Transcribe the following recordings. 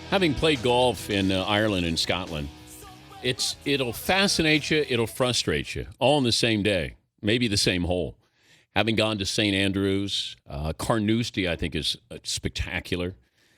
Having played golf in Ireland and Scotland, it'll fascinate you, it'll frustrate you, all in the same day, maybe the same hole. Having gone to St. Andrews, Carnoustie, I think is spectacular.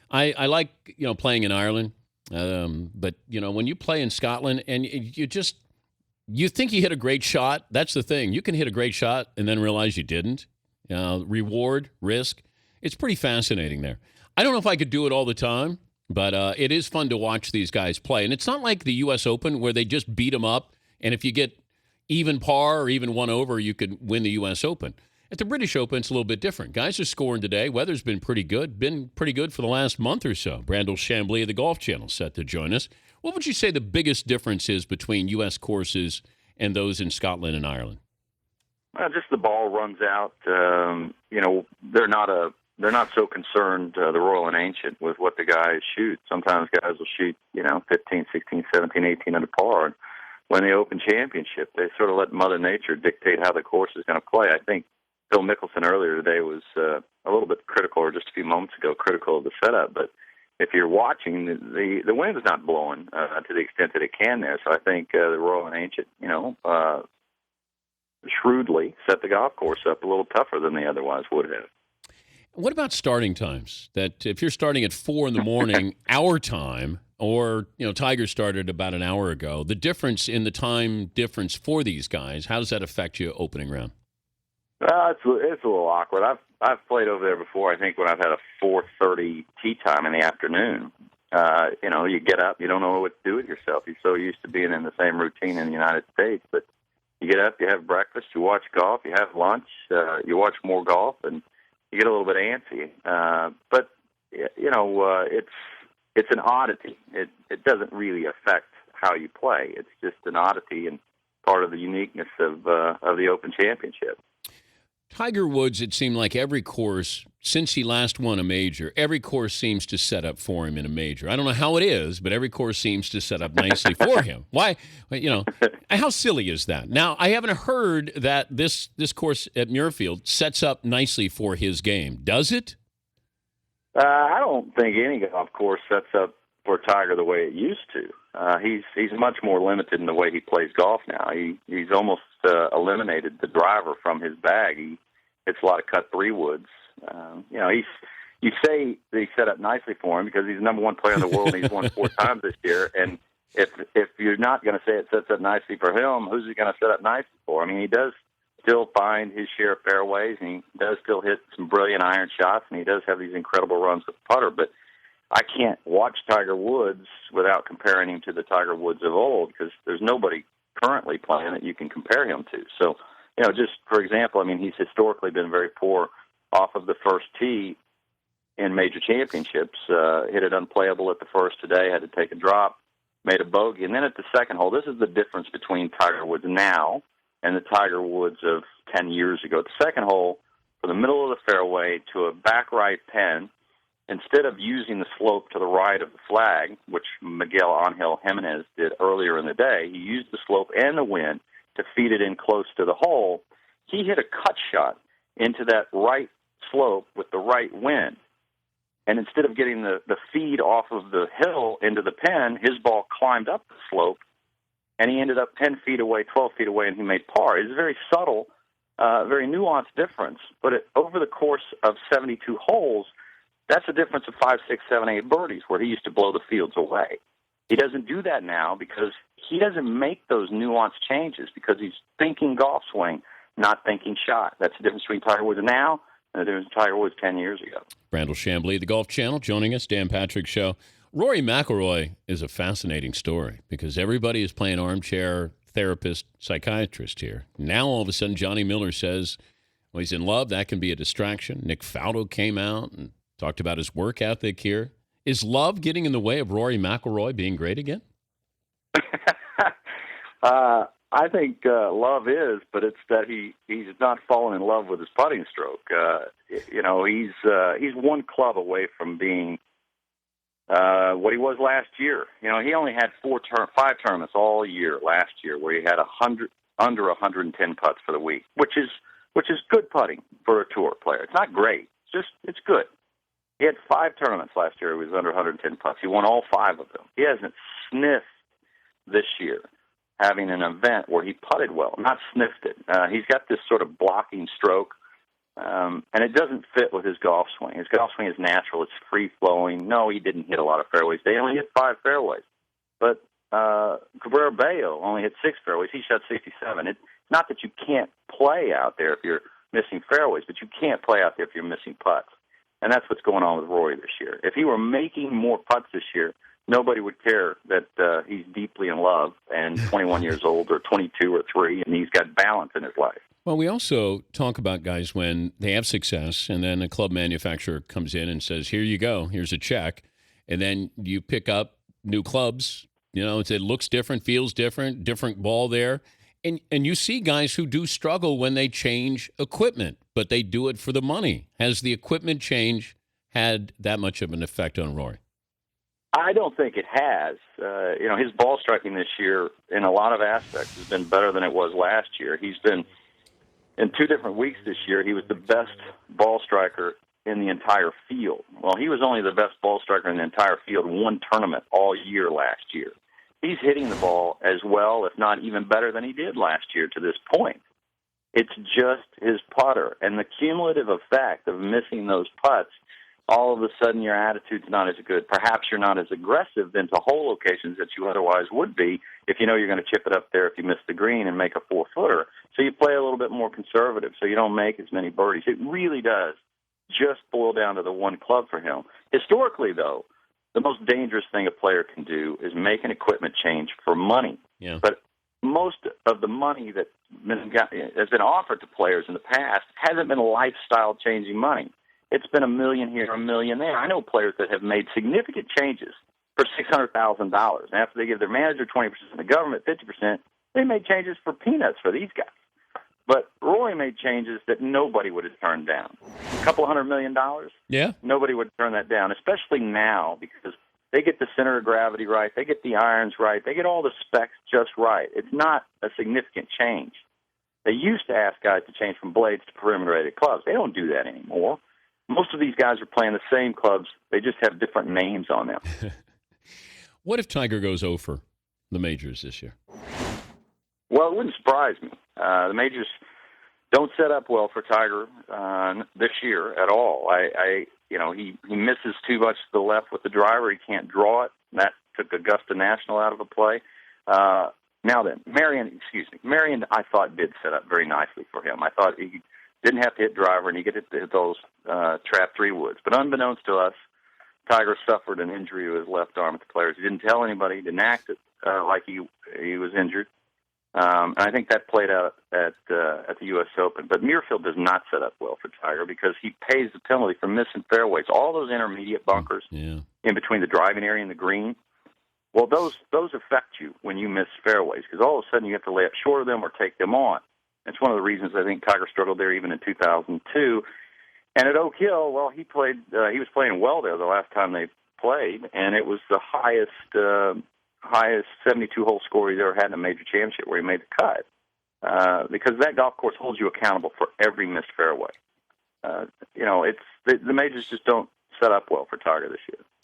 I like playing in Ireland, but when you play in Scotland and you think you hit a great shot, that's the thing. You can hit a great shot and then realize you didn't. Reward, risk, it's pretty fascinating there. I don't know if I could do it all the time. But it is fun to watch these guys play. And it's not like the U.S. Open where they just beat them up. And if you get even par or even one over, you could win the U.S. Open. At the British Open, it's a little bit different. Guys are scoring today. Weather's been pretty good for the last month or so. Brandel Chamblee of the Golf Channel set to join us. What would you say the biggest difference is between U.S. courses and those in Scotland and Ireland? Just the ball runs out. They're not so concerned, the Royal and Ancient, with what the guys shoot. Sometimes guys will shoot, 15, 16, 17, 18 under par. And when the Open Championship, they sort of let Mother Nature dictate how the course is going to play. I think Phil Mickelson earlier today was a little bit critical, or just a few moments ago, critical of the setup. But if you're watching, the wind is not blowing to the extent that it can there. So I think the Royal and Ancient, shrewdly set the golf course up a little tougher than they otherwise would have. What about starting times? That if you're starting at 4 in the morning, our time, or Tiger started about an hour ago, the difference in the time difference for these guys, how does that affect you opening round? It's a little awkward. I've played over there before. I think when I've had a 4:30 tee time in the afternoon, you get up, you don't know what to do with yourself. You're so used to being in the same routine in the United States, but you get up, you have breakfast, you watch golf, you have lunch, you watch more golf, and you get a little bit antsy, but it's an oddity. It doesn't really affect how you play. It's just an oddity and part of the uniqueness of the Open Championship. Tiger Woods, it seemed like every course, since he last won a major, every course seems to set up for him in a major. I don't know how it is, but every course seems to set up nicely for him. Why? How silly is that? Now, I haven't heard that this course at Muirfield sets up nicely for his game. Does it? I don't think any golf course sets up for Tiger the way it used to. He's much more limited in the way he plays golf now. He's almost eliminated the driver from his bag. He hits a lot of cut 3-woods. You say that he set up nicely for him because he's the number one player in the world and he's won 4 times this year. And if you're not going to say it sets up nicely for him, who's he going to set up nicely for? I mean, he does still find his share of fairways, and he does still hit some brilliant iron shots, and he does have these incredible runs with the putter. But I can't watch Tiger Woods without comparing him to the Tiger Woods of old because there's nobody currently playing that you can compare him to. So, just for example, I mean, he's historically been very poor off of the first tee in major championships. Hit it unplayable at the first today, had to take a drop, made a bogey. And then at the second hole, this is the difference between Tiger Woods now and the Tiger Woods of 10 years ago. At the second hole, from the middle of the fairway to a back right pin, instead of using the slope to the right of the flag, which Miguel Angel Jimenez did earlier in the day, he used the slope and the wind to feed it in close to the hole. He hit a cut shot into that right slope with the right wind. And instead of getting the feed off of the hill into the pin, his ball climbed up the slope, and he ended up 10 feet away, 12 feet away, and he made par. It's a very subtle, very nuanced difference. But over the course of 72 holes, that's a difference of 5, 6, 7, 8 birdies, where he used to blow the fields away. He doesn't do that now because he doesn't make those nuanced changes because he's thinking golf swing, not thinking shot. That's the difference between Tiger Woods now and the difference between Tiger Woods 10 years ago. Brandel Chamblee, the Golf Channel, joining us, Dan Patrick Show. Rory McIlroy is a fascinating story because everybody is playing armchair therapist, psychiatrist here. Now, all of a sudden, Johnny Miller says, well, he's in love. That can be a distraction. Nick Faldo came out and talked about his work ethic here. Is love getting in the way of Rory McIlroy being great again? I think love is, but it's that he's not fallen in love with his putting stroke. He's one club away from being what he was last year. He only had 5 tournaments all year last year where he had under 110 putts for the week, which is good putting for a tour player. It's not great. It's good. He had 5 tournaments last year. He was under 110 putts. He won all 5 of them. He hasn't sniffed this year having an event where he putted well. Not sniffed it. He's got this sort of blocking stroke, and it doesn't fit with his golf swing. His golf swing is natural. It's free-flowing. No, he didn't hit a lot of fairways. They only hit 5 fairways. But Cabrera Bello only hit 6 fairways. He shot 67. It's not that you can't play out there if you're missing fairways, but you can't play out there if you're missing putts. And that's what's going on with Rory this year. If he were making more putts this year, nobody would care that he's deeply in love and 21 years old or 22 or 3, and he's got balance in his life. Well, we also talk about guys when they have success, and then a club manufacturer comes in and says, here you go, here's a check. And then you pick up new clubs. You know, it looks different, feels different, different ball there. And you see guys who do struggle when they change equipment, but they do it for the money. Has the equipment change had that much of an effect on Rory? I don't think it has. His ball striking this year, in a lot of aspects, has been better than it was last year. He's been, in 2 different weeks this year, he was the best ball striker in the entire field. Well, he was only the best ball striker in the entire field in 1 tournament all year last year. He's hitting the ball as well, if not even better than he did last year to this point. It's just his putter. And the cumulative effect of missing those putts, all of a sudden your attitude's not as good. Perhaps you're not as aggressive into hole locations that you otherwise would be if you know you're going to chip it up there if you miss the green and make a 4-footer. So you play a little bit more conservative so you don't make as many birdies. It really does just boil down to the 1 club for him. Historically, though, the most dangerous thing a player can do is make an equipment change for money. Yeah. But most of the money that has been offered to players in the past hasn't been lifestyle-changing money. It's been $1 million here, $1 million there. I know players that have made significant changes for $600,000. After they give their manager 20%, the government 50%, they made changes for peanuts for these guys. But Roy made changes that nobody would have turned down. A couple $100 million? Yeah. Nobody would turn that down, especially now because they get the center of gravity right, they get the irons right, they get all the specs just right. It's not a significant change. They used to ask guys to change from blades to perimeter-rated clubs. They don't do that anymore. Most of these guys are playing the same clubs. They just have different names on them. What if Tiger goes 0 for the majors this year? Well, it wouldn't surprise me. The majors don't set up well for Tiger this year at all. He misses too much to the left with the driver. He can't draw it. That took Augusta National out of the play. Now then, Marion, I thought did set up very nicely for him. I thought he didn't have to hit driver and he could hit those trap 3 woods. But unbeknownst to us, Tiger suffered an injury to his left arm at the Players. He didn't tell anybody. He didn't act like he was injured. And I think that played out at the U.S. Open. But Muirfield does not set up well for Tiger because he pays the penalty for missing fairways. All those intermediate bunkers in between the driving area and the green, well, those affect you when you miss fairways because all of a sudden you have to lay up short of them or take them on. That's one of the reasons I think Tiger struggled there even in 2002. And at Oak Hill, well, he was playing well there the last time they played, and it was the highest 72-hole score he's ever had in a major championship where he made the cut. Because that golf course holds you accountable for every missed fairway. The majors just don't set up well for Tiger this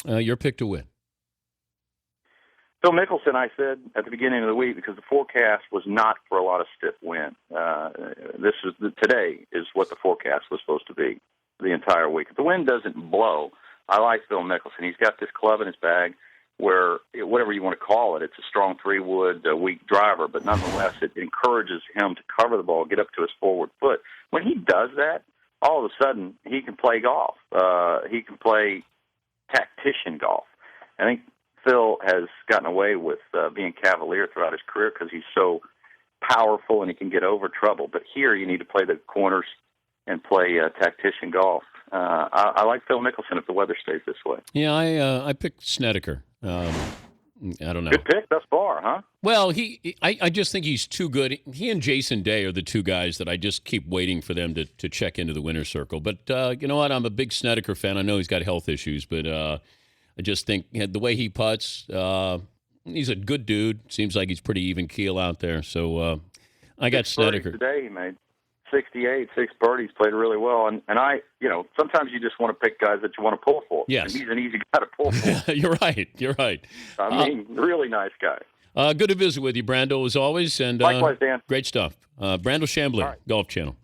year. Your pick to win. Phil Mickelson, I said at the beginning of the week, because the forecast was not for a lot of stiff wind. Today is what the forecast was supposed to be the entire week. If the wind doesn't blow, I like Phil Mickelson. He's got this club in his bag where, whatever you want to call it, it's a strong 3-wood, a weak driver, but nonetheless it encourages him to cover the ball, get up to his forward foot. When he does that, all of a sudden he can play golf. He can play tactician golf. I think Phil has gotten away with being cavalier throughout his career because he's so powerful and he can get over trouble. But here you need to play the corners and play tactician golf. I like Phil Mickelson if the weather stays this way. Yeah, I picked Snedeker. I don't know. Good pick thus far, huh? Well, I just think he's too good. He and Jason Day are the 2 guys that I just keep waiting for them to check into the winner's circle. But you know what? I'm a big Snedeker fan. I know he's got health issues, but I just think the way he putts, he's a good dude. Seems like he's pretty even keel out there. So I got Snedeker. Today he made 68, 6 birdies, played really well. And I, sometimes you just want to pick guys that you want to pull for. Yes. And he's an easy guy to pull for. You're right. I mean, really nice guy. Good to visit with you, Brandel, as always. And likewise, Dan. Great stuff. Brandel Chamblee, Golf Channel.